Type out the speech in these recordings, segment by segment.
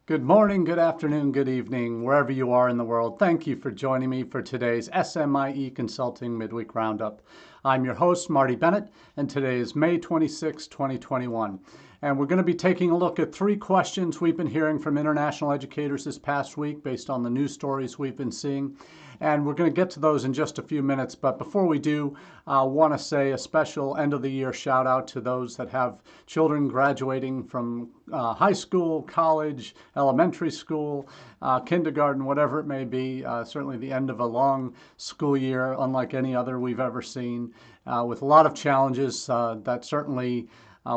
Good morning, good afternoon, good evening, wherever you are in the world. Thank you for joining me for today's SMIE Consulting Midweek Roundup. I'm your host, Marty Bennett, and today is May 26, 2021. And we're going to be taking a look at 3 questions we've been hearing from international educators this past week based on the news stories we've been seeing. And we're going to get to those in just a few minutes. But before we do, I want to say a special end of the year shout out to those that have children graduating from high school, college, elementary school, kindergarten, whatever it may be. Certainly the end of a long school year, unlike any other we've ever seen, with a lot of challenges that certainly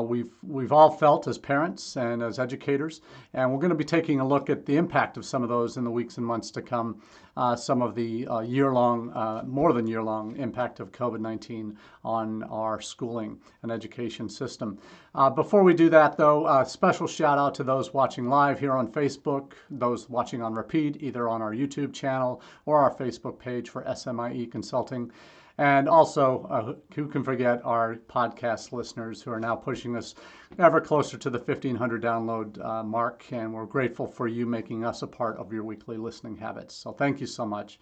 we've all felt as parents and as educators, and we're going to be taking a look at the impact of some of those in the weeks and months to come, some of the more than year-long impact of COVID-19 on our schooling and education system. Before we do that, though, a special shout out to those watching live here on Facebook, those watching on repeat, either on our YouTube channel or our Facebook page for SMIE Consulting. And also, who can forget our podcast listeners who are now pushing us ever closer to the 1,500 download mark. And we're grateful for you making us a part of your weekly listening habits. So thank you so much.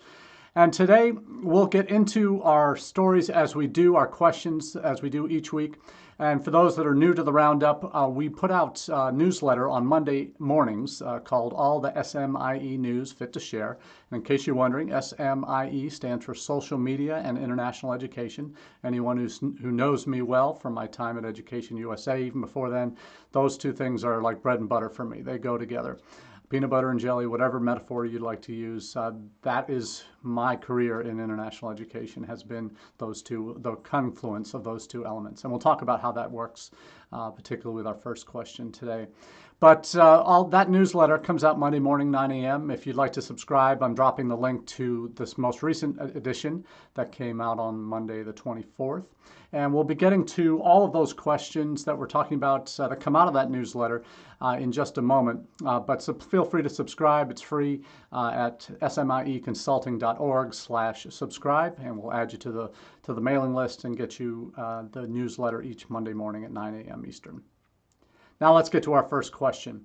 And today we'll get into our stories as we do, our questions as we do each week. And for those that are new to the Roundup, we put out a newsletter on Monday mornings called All the SMIE News Fit to Share. And in case you're wondering, SMIE stands for Social Media and International Education. Anyone who knows me well from my time at Education USA, even before then, those two things are like bread and butter for me. They go together. Peanut butter and jelly, whatever metaphor you'd like to use, that is my career in international education, has been those two, the confluence of those two elements. And we'll talk about how that works, particularly with our first question today. But all that newsletter comes out Monday morning, 9 a.m. If you'd like to subscribe, I'm dropping the link to this most recent edition that came out on Monday, the 24th. And we'll be getting to all of those questions that we're talking about that come out of that newsletter in just a moment. But feel free to subscribe. It's free at smieconsulting.org/subscribe, and we'll add you to the mailing list and get you the newsletter each Monday morning at 9 a.m. Eastern. Now let's get to our first question.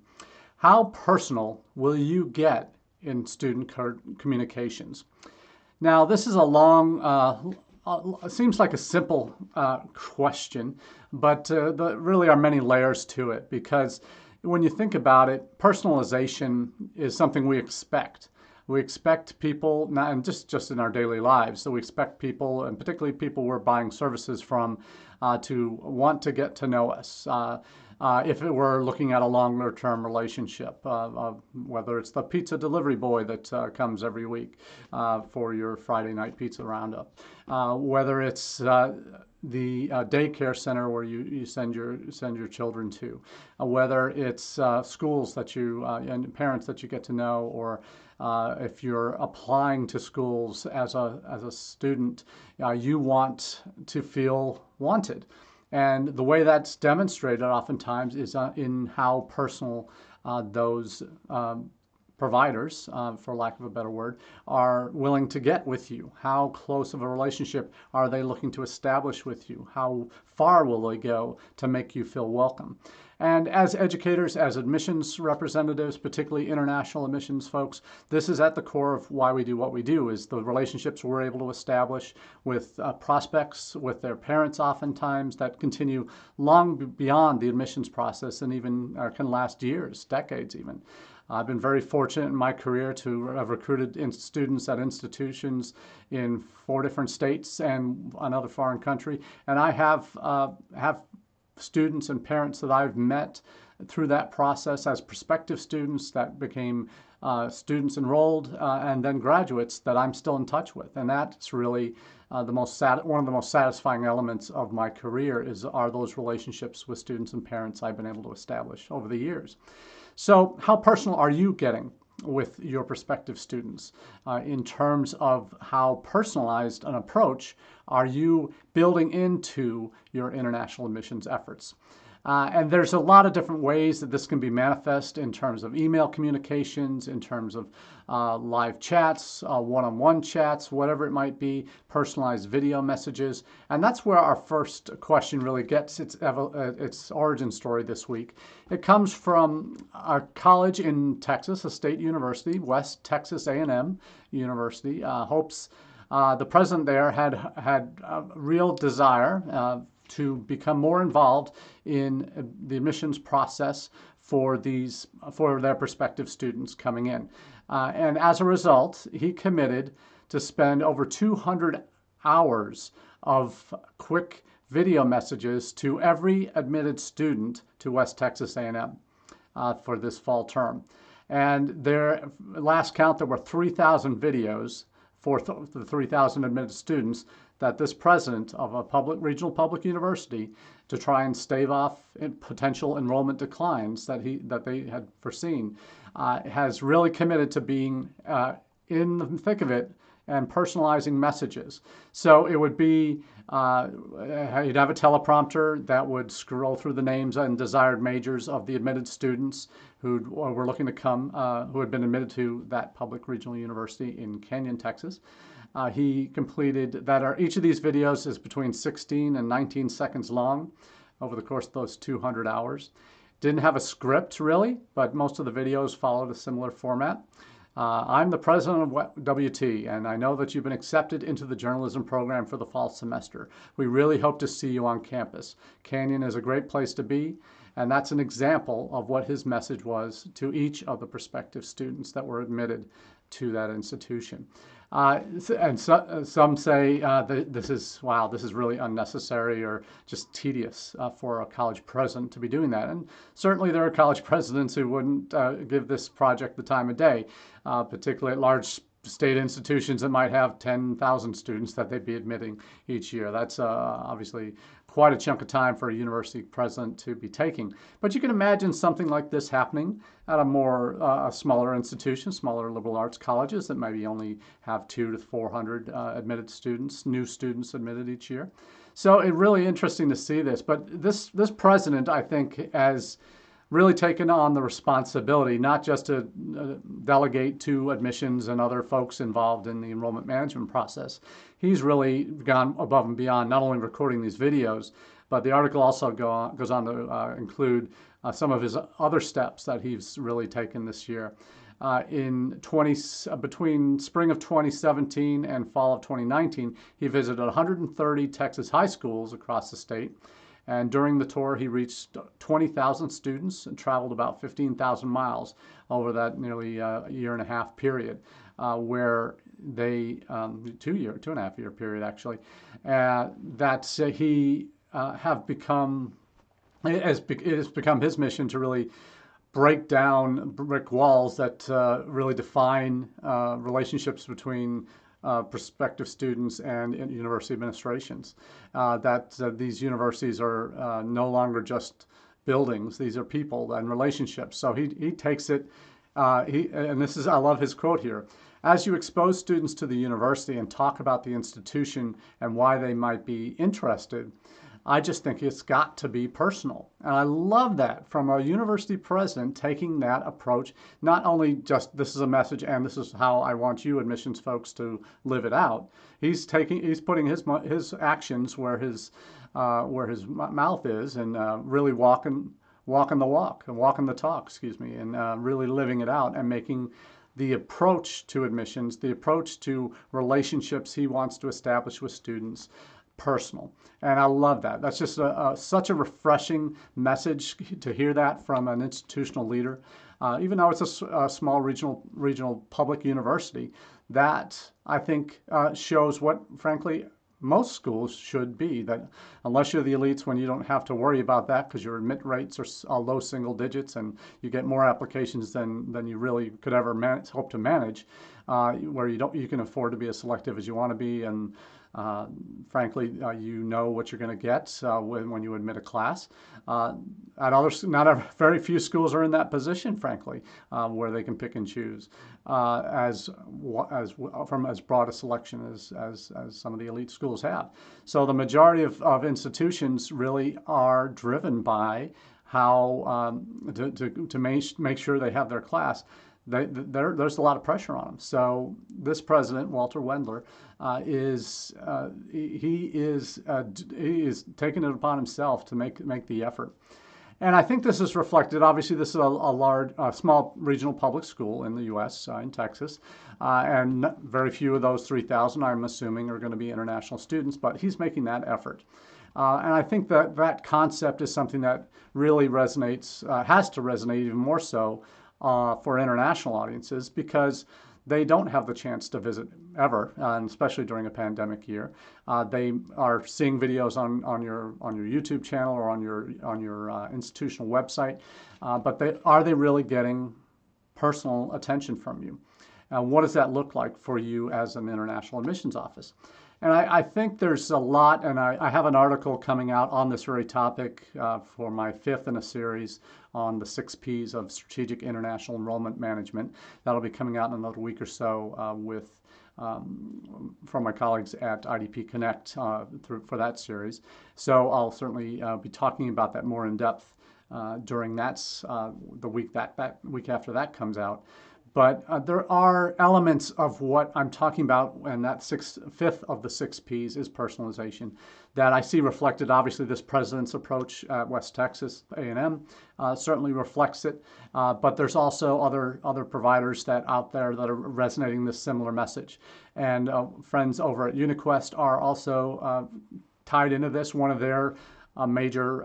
How personal will you get in student communications? Now, this is a long, it seems like a simple question, but there really are many layers to it, because when you think about it, personalization is something we expect. We expect people, not and just in our daily lives, so we expect people, and particularly people we're buying services from, to want to get to know us. If it were looking at a longer-term relationship, whether it's the pizza delivery boy that comes every week for your Friday night pizza roundup, whether it's the daycare center where you send your children to, whether it's schools that you and parents that you get to know, or if you're applying to schools as a student, you want to feel wanted. And the way that's demonstrated oftentimes is in how personal those providers, for lack of a better word, are willing to get with you. How close of a relationship are they looking to establish with you? How far will they go to make you feel welcome? And as educators, as admissions representatives, particularly international admissions folks, this is at the core of why we do what we do, is the relationships we're able to establish with prospects, with their parents oftentimes, that continue long beyond the admissions process and even can last years, decades even. I've been very fortunate in my career to have recruited students at institutions in 4 different states and another foreign country, and I have students and parents that I've met through that process as prospective students that became students enrolled and then graduates that I'm still in touch with. And that's really one of the most satisfying elements of my career are those relationships with students and parents I've been able to establish over the years. So how personal are you getting with your prospective students in terms of how personalized an approach are you building into your international admissions efforts? And there's a lot of different ways that this can be manifest in terms of email communications, in terms of live chats, one-on-one chats, whatever it might be, personalized video messages. And that's where our first question really gets its origin story this week. It comes from a college in Texas, a state university, West Texas A&M University. The president there had a real desire to become more involved in the admissions process for their prospective students coming in. And as a result, he committed to spend over 200 hours of quick video messages to every admitted student to West Texas A&M for this fall term. And their last count, there were 3,000 videos for the 3,000 admitted students that this president of a regional public university, to try and stave off potential enrollment declines that they had foreseen, has really committed to being in the thick of it and personalizing messages. So it would be, you'd have a teleprompter that would scroll through the names and desired majors of the admitted students who were looking to come, who had been admitted to that public regional university in Canyon, Texas. He completed that. Each of these videos is between 16 and 19 seconds long over the course of those 200 hours. Didn't have a script really, but most of the videos followed a similar format. I'm the president of WT, and I know that you've been accepted into the journalism program for the fall semester. We really hope to see you on campus. Canyon is a great place to be, and that's an example of what his message was to each of the prospective students that were admitted to that institution. And some say this is really unnecessary or just tedious for a college president to be doing that. And certainly there are college presidents who wouldn't give this project the time of day, particularly at large state institutions that might have 10,000 students that they'd be admitting each year. That's obviously quite a chunk of time for a university president to be taking. But you can imagine something like this happening at a smaller institution, smaller liberal arts colleges that maybe only have 200 to 400 admitted students, new students admitted each year. So it's really interesting to see this. But this president, I think, has really taken on the responsibility not just to delegate to admissions and other folks involved in the enrollment management process. He's really gone above and beyond, not only recording these videos, but the article also goes on to include some of his other steps that he's really taken this year. Between spring of 2017 and fall of 2019, he visited 130 Texas high schools across the state. And during the tour, he reached 20,000 students and traveled about 15,000 miles over that nearly year and a half period, where they, 2.5 year period actually, he it has become his mission to really break down brick walls that really define relationships between prospective students and university administrations. These universities are no longer just buildings; these are people and relationships. So he takes it. And this is, I love his quote here: "As you expose students to the university and talk about the institution and why they might be interested, I just think it's got to be personal." And I love that from a university president, taking that approach, not only just this is a message and this is how I want you admissions folks to live it out. He's putting his actions where his mouth is, and really walking the talk, and really living it out and making the approach to admissions, the approach to relationships he wants to establish with students, personal. And I love that. That's just such a refreshing message to hear that from an institutional leader. Even though it's a small regional public university, that I think shows what, frankly, most schools should be. That unless you're the elites, when you don't have to worry about that because your admit rates are low single digits and you get more applications than you really could ever hope to manage, where you can afford to be as selective as you want to be, and Frankly, you know what you're going to get when you admit a class. At others, very few schools are in that position, frankly, where they can pick and choose from as broad a selection as some of the elite schools have. So the majority of institutions really are driven by how to make sure they have their class. There's a lot of pressure on them. So this president, Walter Wendler, is taking it upon himself to make the effort. And I think this is reflected. Obviously, this is a small regional public school in the U.S., in Texas, and very few of those 3,000, I'm assuming, are going to be international students. But he's making that effort. And I think that concept is something that really resonates, has to resonate even more so for international audiences, because they don't have the chance to visit ever, and especially during a pandemic year. They are seeing videos on your YouTube channel or on your institutional website, but are they really getting personal attention from you? What does that look like for you as an international admissions office? And I think there's a lot, and I have an article coming out on this very topic for my 5th in a series on the 6 Ps of Strategic International Enrollment Management. That'll be coming out in another week or so from my colleagues at IDP Connect for that series. So I'll certainly be talking about that more in depth during the week week after that comes out. But there are elements of what I'm talking about, and that 5th of the 6 Ps is personalization, that I see reflected. Obviously, this president's approach at West Texas A&M certainly reflects it. But there's also other providers out there that are resonating this similar message. And friends over at UniQuest are also tied into this. One of their major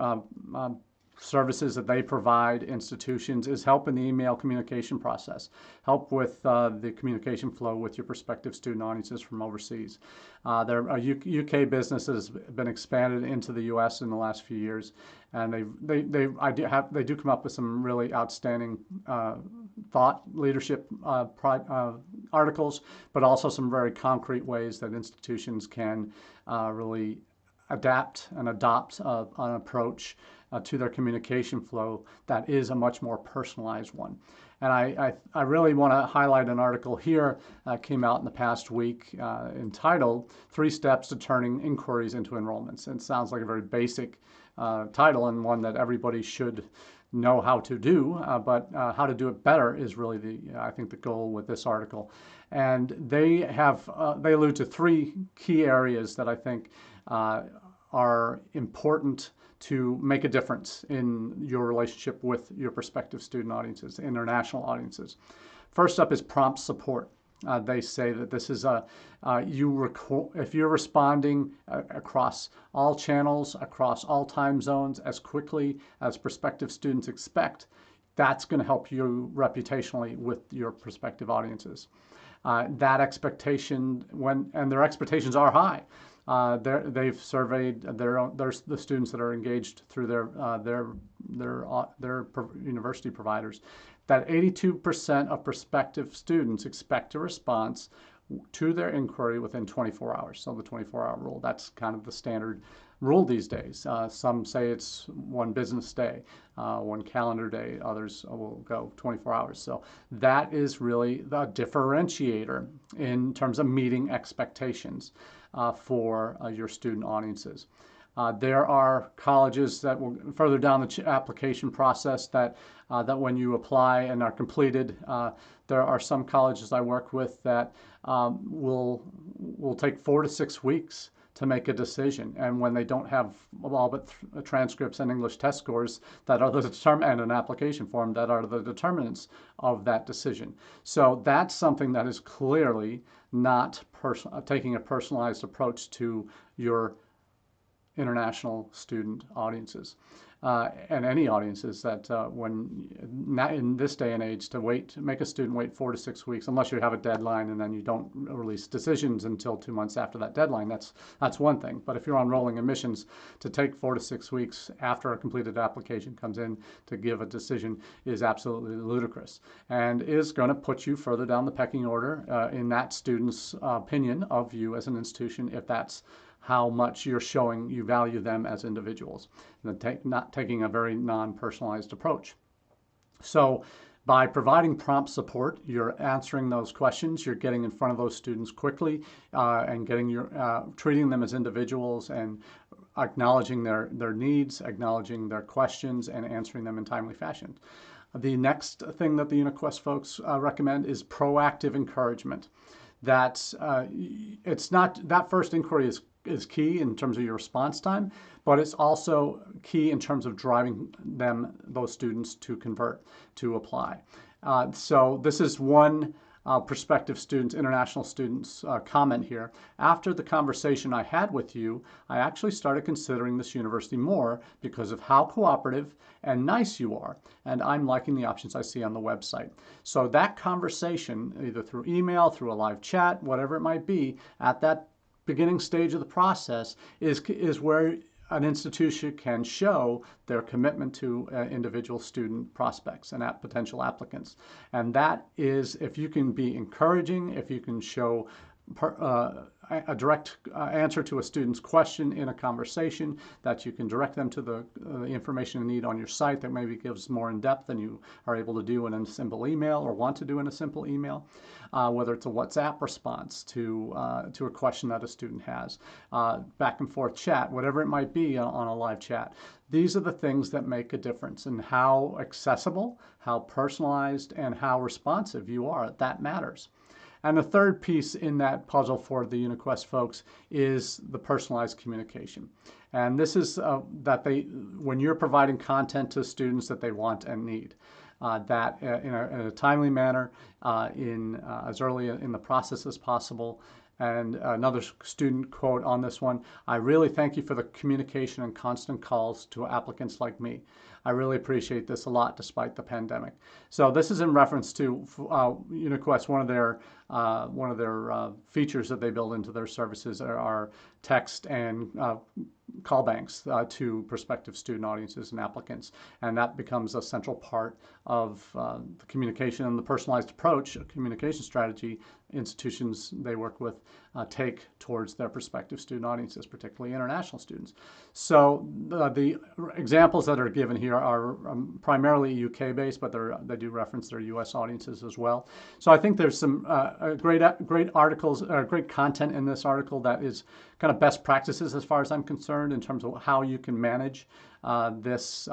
services that they provide institutions is help in the email communication process, help with the communication flow with your prospective student audiences from overseas. Their UK business has been expanded into the US in the last few years, and they do come up with some really outstanding thought leadership articles, but also some very concrete ways that institutions can really adapt and adopt an approach to their communication flow that is a much more personalized one. And I really want to highlight an article here that came out in the past week entitled 3 Steps to Turning Inquiries into Enrollments. And it sounds like a very basic title, and one that everybody should know how to do, but how to do it better is really I think the goal with this article. And they allude to 3 key areas that I think are important to make a difference in your relationship with your prospective student audiences, international audiences. First up is prompt support. They say that this is if you're responding across all channels, across all time zones, as quickly as prospective students expect, that's going to help you reputationally with your prospective audiences. That expectation, and their expectations are high. They've surveyed the students that are engaged through their university providers, that 82% of prospective students expect a response to their inquiry within 24 hours. So the 24-hour rule, that's kind of the standard rule these days. Some say it's 1 business day, 1 calendar day. Others will go 24 hours. So that is really the differentiator in terms of meeting expectations for your student audiences. There are colleges that will further down the application process that when you apply and are completed, there are some colleges I work with that will take 4 to 6 weeks to make a decision, and when they don't have all but transcripts and English test scores that are and an application form that are the determinants of that decision. So that's something that is clearly not taking a personalized approach to your international student audiences. and any audiences, that when not in this day and age, to make a student wait 4 to 6 weeks, unless you have a deadline and then you don't release decisions until 2 months after that deadline, that's one thing. But if you're on rolling admissions, to take 4 to 6 weeks after a completed application comes in to give a decision is absolutely ludicrous, and is going to put you further down the pecking order in that student's opinion of you as an institution, if that's how much you're showing you value them as individuals, and not taking a very non-personalized approach. So by providing prompt support, you're answering those questions, you're getting in front of those students quickly, and treating them as individuals, and acknowledging their needs, acknowledging their questions, and answering them in timely fashion. The next thing that the UniQuest folks recommend is proactive encouragement. That it's not, that first inquiry is key in terms of your response time, but it's also key in terms of driving those students to convert, to apply. So this is one prospective students, international students, comment here. After the conversation I had with you, I actually started considering this university more because of how cooperative and nice you are, and I'm liking the options I see on the website. So that conversation, either through email, through a live chat, whatever it might be, at that beginning stage of the process is where an institution can show their commitment to individual student prospects and potential applicants. And that is, if you can be encouraging, if you can show a direct answer to a student's question in a conversation, that you can direct them to the information they need on your site that maybe gives more in depth than you are able to do in a simple email or want to do in a simple email, whether it's a WhatsApp response to a question that a student has, back and forth chat, whatever it might be on a live chat. These are the things that make a difference in how accessible, how personalized, and how responsive you are. That matters. And the third piece in that puzzle for the UniQuest folks is the personalized communication. And this is when you're providing content to students that they want and need, that in a timely manner, as early in the process as possible. And another student quote on this one: "I really thank you for the communication and constant calls to applicants like me. I really appreciate this a lot despite the pandemic." So this is in reference to UniQuest. One of their features that they build into their services are text and call banks to prospective student audiences and applicants, and that becomes a central part of the communication and the personalized approach, communication strategy institutions they work with take towards their prospective student audiences, particularly international students. So the examples that are given here are primarily UK-based, but they do reference their US audiences as well. So I think there's some great articles, great content in this article that is kind of best practices as far as I'm concerned in terms of how you can manage this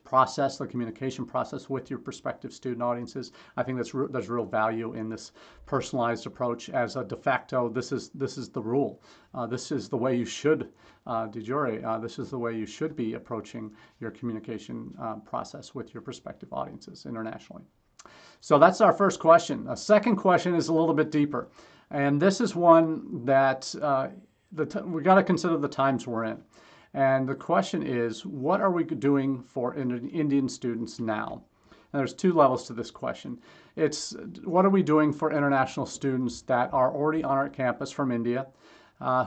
process, the communication process with your prospective student audiences. I think there's real value in this personalized approach as a de facto. This is the rule. This is the way you should, de jure, this is the way you should be approaching your communication process with your prospective audiences internationally. So that's our first question. A second question is a little bit deeper, and this is one that we got to consider the times we're in. And the question is, what are we doing for Indian students now? And there's two levels to this question. It's what are we doing for international students that are already on our campus from India,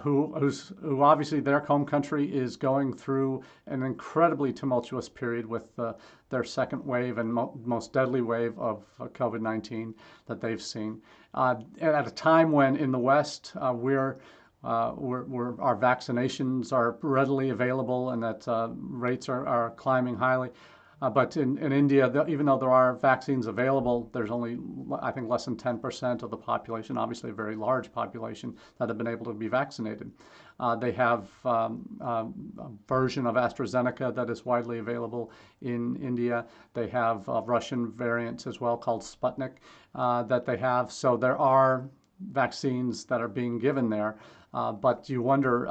who obviously their home country is going through an incredibly tumultuous period with their second wave and most deadly wave of COVID-19 that they've seen. At a time when in the West our vaccinations are readily available and that rates are climbing highly. But in India, even though there are vaccines available, there's only, I think, less than 10% of the population, obviously a very large population, that have been able to be vaccinated. They have a version of AstraZeneca that is widely available in India. They have Russian variants as well called Sputnik that they have. So there are vaccines that are being given there, but you wonder,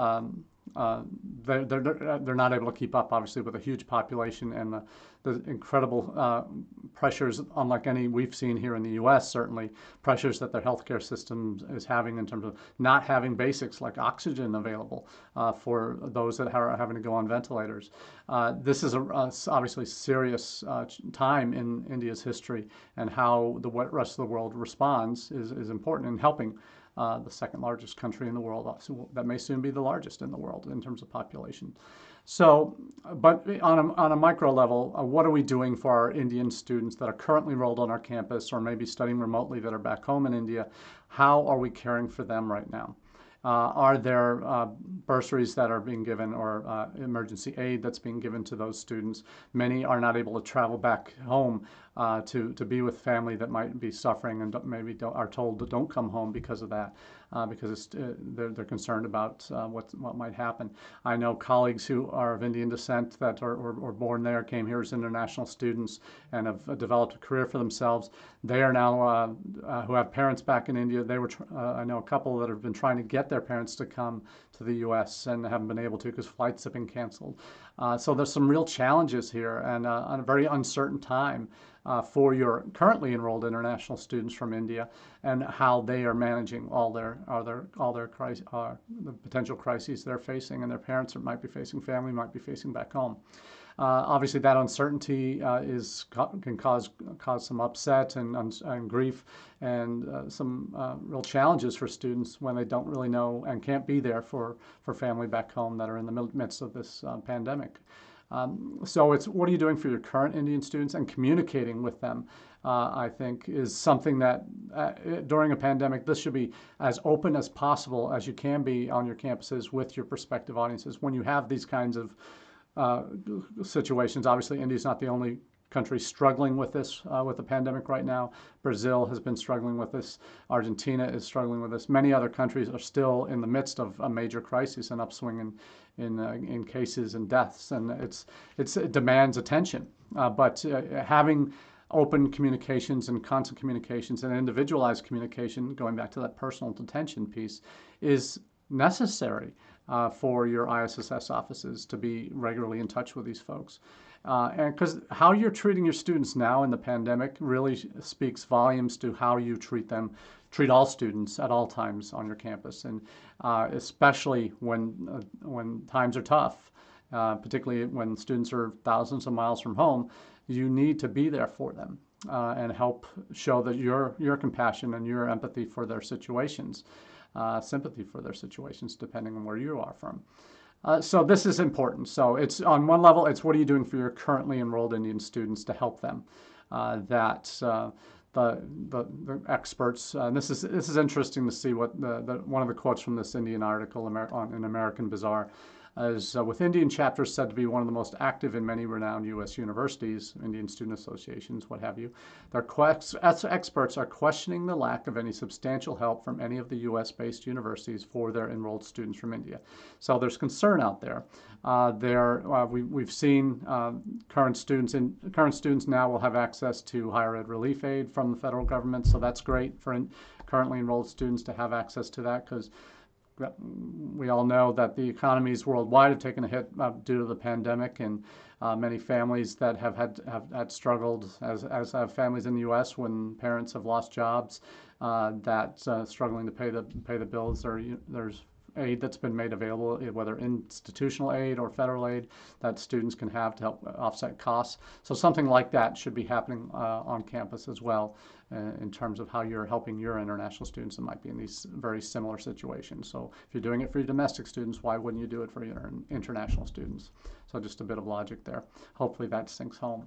they're not able to keep up, obviously, with a huge population and the incredible pressures, unlike any we've seen here in the U.S., certainly, pressures that their healthcare system is having in terms of not having basics like oxygen available for those that are having to go on ventilators. This is obviously serious time in India's history, and how the rest of the world responds is important in helping the second largest country in the world, that may soon be the largest in the world in terms of population. So, but on a micro level, what are we doing for our Indian students that are currently enrolled on our campus or maybe studying remotely that are back home in India? How are we caring for them right now? Are there bursaries that are being given, or emergency aid that's being given to those students? Many are not able to travel back home to be with family that might be suffering, and maybe are told that don't come home because of that, because they're concerned about what might happen. I know colleagues who are of Indian descent that were born there, came here as international students, and have developed a career for themselves. They are now, who have parents back in India, I know a couple that have been trying to get their parents to come to the U.S. and haven't been able to because flights have been canceled. So there's some real challenges here, and a very uncertain time for your currently enrolled international students from India, and how they are managing all their the potential crises they're facing, and their parents might be facing, family might be facing back home. Obviously, that uncertainty can cause some upset and grief, and some real challenges for students when they don't really know and can't be there for family back home that are in the midst of this pandemic. So it's, what are you doing for your current Indian students, and communicating with them, I think, is something that during a pandemic, this should be as open as possible as you can be on your campuses with your prospective audiences. When you have these kinds of situations, obviously India is not the only country struggling with this, with the pandemic right now. Brazil has been struggling with this. Argentina is struggling with this. Many other countries are still in the midst of a major crisis, an upswing in cases and deaths, and it demands attention. But having open communications and constant communications and individualized communication, going back to that personal attention piece, is necessary for your ISSS offices to be regularly in touch with these folks. And because how you're treating your students now in the pandemic really speaks volumes to how you treat all students at all times on your campus, and especially when times are tough, particularly when students are thousands of miles from home. You need to be there for them and help show that your compassion and your empathy for their situations, sympathy for their situations, depending on where you are from. So this is important. So it's, on one level, it's what are you doing for your currently enrolled Indian students to help them? The experts, and this is interesting to see what one of the quotes from this Indian article in American Bazaar is, with Indian chapters said to be one of the most active in many renowned U.S. universities, Indian student associations, what have you, their experts are questioning the lack of any substantial help from any of the U.S.-based universities for their enrolled students from India. So there's concern out there. We've seen current students now will have access to higher ed relief aid from the federal government, so that's great for currently enrolled students to have access to that, because we all know that the economies worldwide have taken a hit due to the pandemic, and many families that have had struggled, as have families in the U.S. when parents have lost jobs, struggling to pay the bills. There's aid that's been made available, whether institutional aid or federal aid, that students can have to help offset costs. So something like that should be happening on campus as well, in terms of how you're helping your international students that might be in these very similar situations. So if you're doing it for your domestic students, why wouldn't you do it for your international students? So just a bit of logic there. Hopefully that sinks home.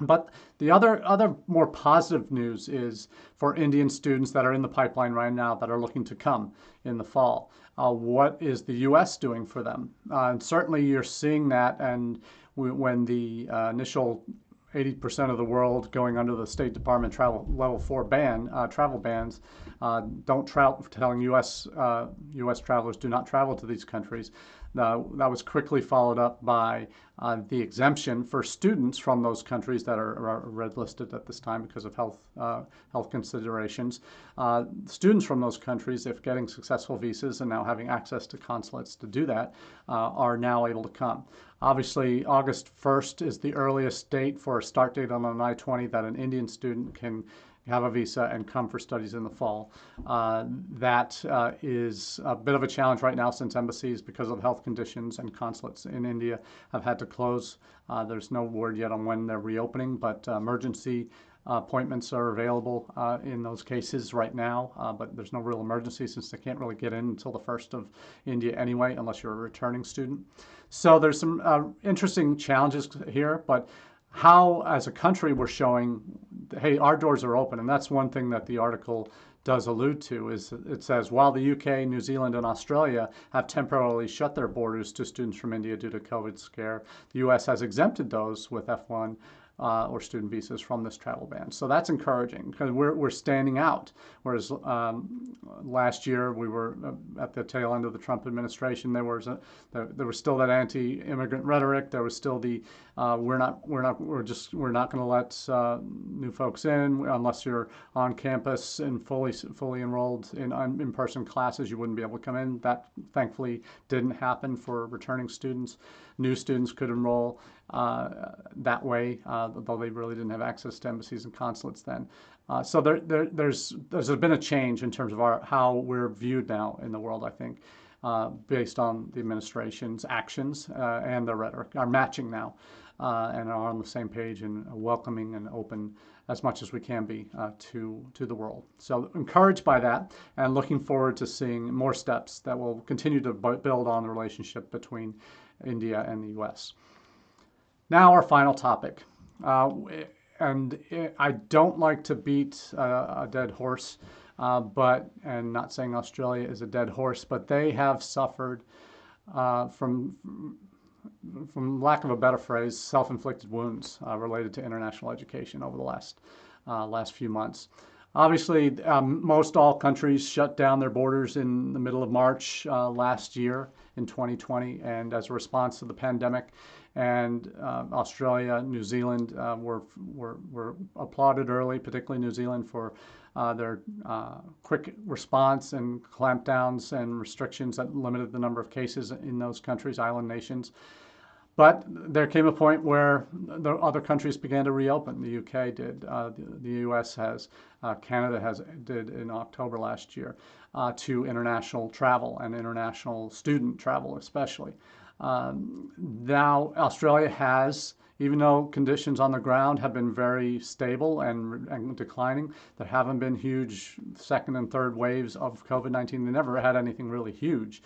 But the other more positive news is for Indian students that are in the pipeline right now that are looking to come in the fall. What is the U.S. doing for them? And certainly you're seeing that, and when the initial 80% of the world going under the State Department travel level 4 travel bans, don't travel, telling U.S. travelers do not travel to these countries. That was quickly followed up by the exemption for students from those countries that are red listed at this time because of health considerations. Students from those countries, if getting successful visas and now having access to consulates to do that, are now able to come. Obviously, August 1st is the earliest date for a start date on an I-20 that an Indian student can have a visa and come for studies in the fall. That is a bit of a challenge right now since embassies, because of health conditions, and consulates in India have had to close. There's no word yet on when they're reopening, but emergency appointments are available in those cases right now, but there's no real emergency since they can't really get in until the 1st of India anyway, unless you're a returning student. So there's some interesting challenges here, but how, as a country, we're showing, hey, our doors are open. And that's one thing that the article does allude to, is it says, while the UK, New Zealand, and Australia have temporarily shut their borders to students from India due to COVID scare, the US has exempted those with F1 or student visas from this travel ban. So that's encouraging, because we're standing out. Whereas last year we were at the tail end of the Trump administration, there was still that anti-immigrant rhetoric. There was still the we're not going to let new folks in unless you're on campus and fully enrolled in in-person classes. You wouldn't be able to come in. That thankfully didn't happen for returning students. New students could enroll that way, though they really didn't have access to embassies and consulates then. So there's been a change in terms of how we're viewed now in the world, I think, based on the administration's actions and their rhetoric are matching now, and are on the same page and welcoming and open as much as we can be to the world. So encouraged by that, and looking forward to seeing more steps that will continue to build on the relationship between India and the U.S. Now our final topic, and I don't like to beat a dead horse, and not saying Australia is a dead horse, but they have suffered from lack of a better phrase, self-inflicted wounds related to international education over the last few months. Obviously, most all countries shut down their borders in the middle of March last year in 2020, and as a response to the pandemic. And Australia, New Zealand were applauded early, particularly New Zealand, for their quick response and clampdowns and restrictions that limited the number of cases in those countries, island nations. But there came a point where the other countries began to reopen. The UK did, the US has, Canada did in October last year, to international travel and international student travel especially. Now Australia has, even though conditions on the ground have been very stable and declining, there haven't been huge second and third waves of COVID-19. They never had anything really huge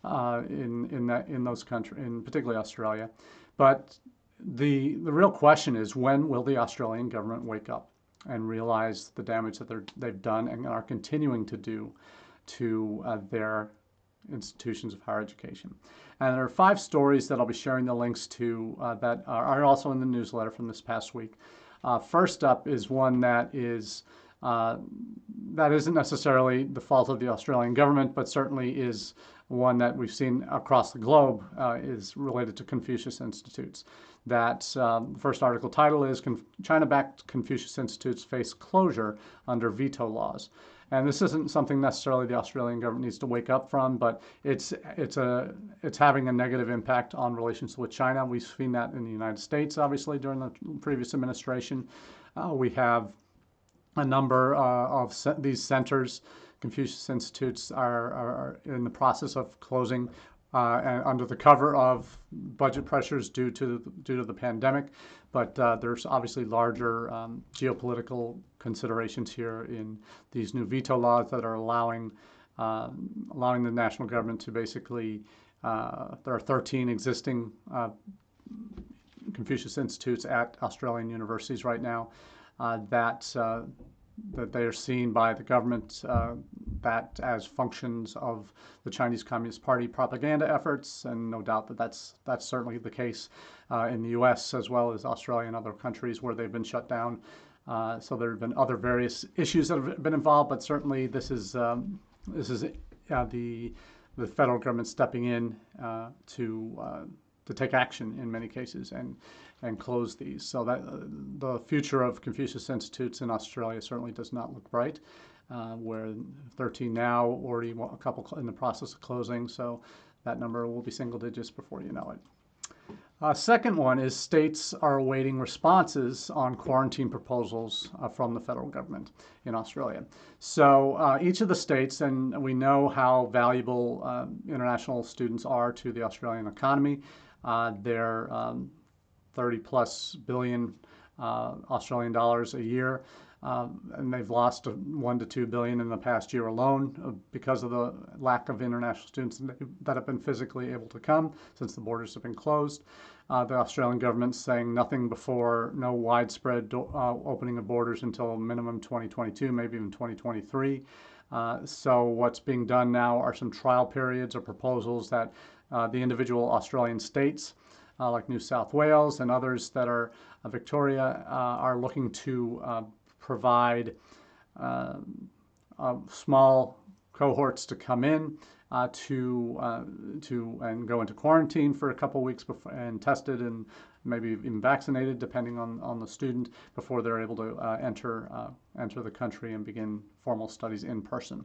in those countries, in particularly Australia. But the real question is, when will the Australian government wake up and realize the damage that they've done and are continuing to do to their institutions of higher education? And there are 5 stories that I'll be sharing the links to that are also in the newsletter from this past week. First up is one that isn't necessarily the fault of the Australian government, but certainly is one that we've seen across the globe, is related to Confucius Institutes. That first article title is China-backed Confucius Institutes face closure under veto laws. And this isn't something necessarily the Australian government needs to wake up from, but it's having a negative impact on relations with China. We've seen that in the United States, obviously, during the previous administration. We have a number of these centers. Confucius Institutes are in the process of closing and under the cover of budget pressures due to the pandemic. But there's obviously larger geopolitical considerations here in these new veto laws that are allowing the national government to basically, there are 13 existing Confucius Institutes at Australian universities right now that they are seen by the government that as functions of the Chinese Communist Party propaganda efforts, and no doubt that that's certainly the case in the U.S. as well as Australia and other countries where they've been shut down. So there have been other various issues that have been involved, but certainly this is the federal government stepping in to take action in many cases and close these. So that the future of Confucius Institutes in Australia certainly does not look bright. Where 13 now, already a couple in the process of closing, so that number will be single digits before you know it. Second one is states are awaiting responses on quarantine proposals from the federal government in Australia. So each of the states, and we know how valuable international students are to the Australian economy. They're 30 plus billion Australian dollars a year. And they've lost 1 to 2 billion in the past year alone because of the lack of international students that have been physically able to come since the borders have been closed. The Australian government's saying nothing before no widespread opening of borders until minimum 2022, maybe even 2023. So what's being done now are some trial periods or proposals that the individual Australian states like New South Wales and others that are Victoria are looking to provide small cohorts to come in and go into quarantine for a couple weeks before, and tested and maybe even vaccinated, depending on the student, before they're able to enter the country and begin formal studies in person.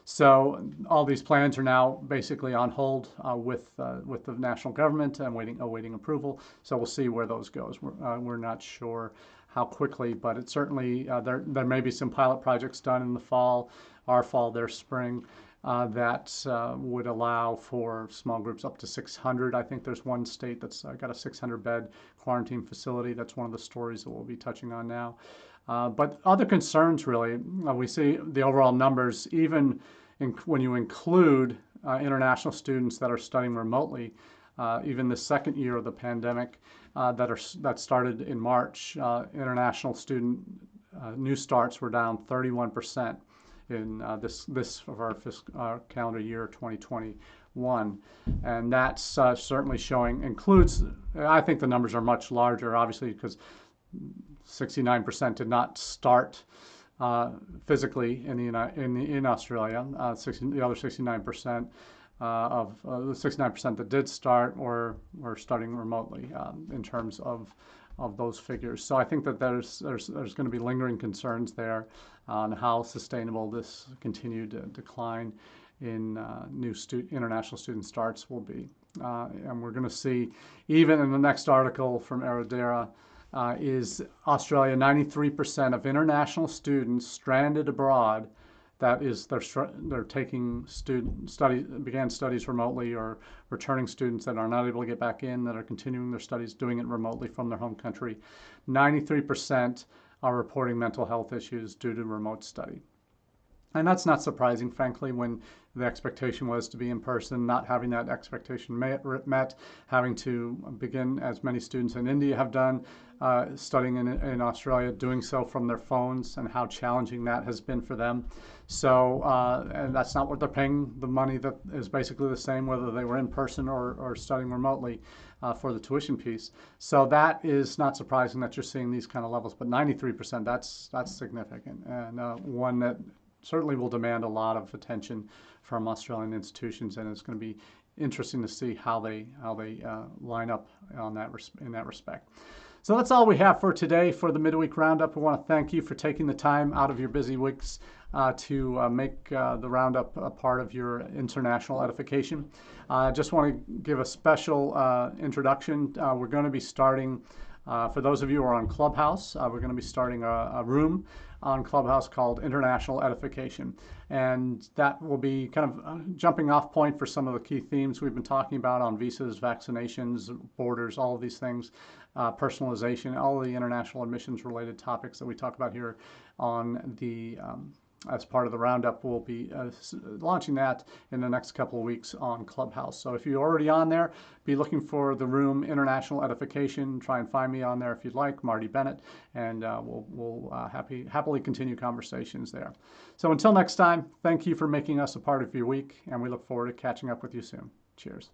So all these plans are now basically on hold with the national government and awaiting approval. So we'll see where those goes. We're not sure how quickly, but it certainly there may be some pilot projects done in the fall, their spring, that would allow for small groups up to 600. I think there's one state that's got a 600-bed quarantine facility. That's one of the stories that we'll be touching on now. But other concerns, really, we see the overall numbers, even when you include international students that are studying remotely, even the second year of the pandemic that started in March, international student new starts were down 31% in this of our calendar year 2021, and that's certainly includes. I think the numbers are much larger, obviously, because 69% did not start physically in Australia. The other 69% of the 69% that did start were studying remotely in terms of those figures. So I think that there's going to be lingering concerns there on how sustainable this continued decline in international student starts will be. And we're going to see, even in the next article from Aradera, is Australia, 93% of international students stranded abroad, that is, they're taking began studies remotely, or returning students that are not able to get back in, that are continuing their studies, doing it remotely from their home country. 93% are reporting mental health issues due to remote study. And that's not surprising, frankly, when the expectation was to be in person, not having that expectation met, having to begin, as many students in India have done, studying in Australia, doing so from their phones, and how challenging that has been for them. So, and that's not what they're paying. The money that is basically the same whether they were in person or studying remotely for the tuition piece. So that is not surprising that you're seeing these kind of levels, but 93%, that's significant, and one that certainly will demand a lot of attention from Australian institutions, and it's going to be interesting to see how they line up in that respect. So that's all we have for today for the Midweek Roundup. I want to thank you for taking the time out of your busy weeks to make the Roundup a part of your international edification. I just want to give a special introduction. We're going to be starting, for those of you who are on Clubhouse, we're going to be starting a room on Clubhouse called International Edification. And that will be kind of a jumping off point for some of the key themes we've been talking about on visas, vaccinations, borders, all of these things, personalization, all of the international admissions related topics that we talk about here on the as part of the Roundup. We'll be launching that in the next couple of weeks on Clubhouse. So if you're already on there, be looking for the room International Edification. Try and find me on there if you'd like, Marty Bennett, and we'll happily continue conversations there. So until next time, thank you for making us a part of your week, and we look forward to catching up with you soon. Cheers.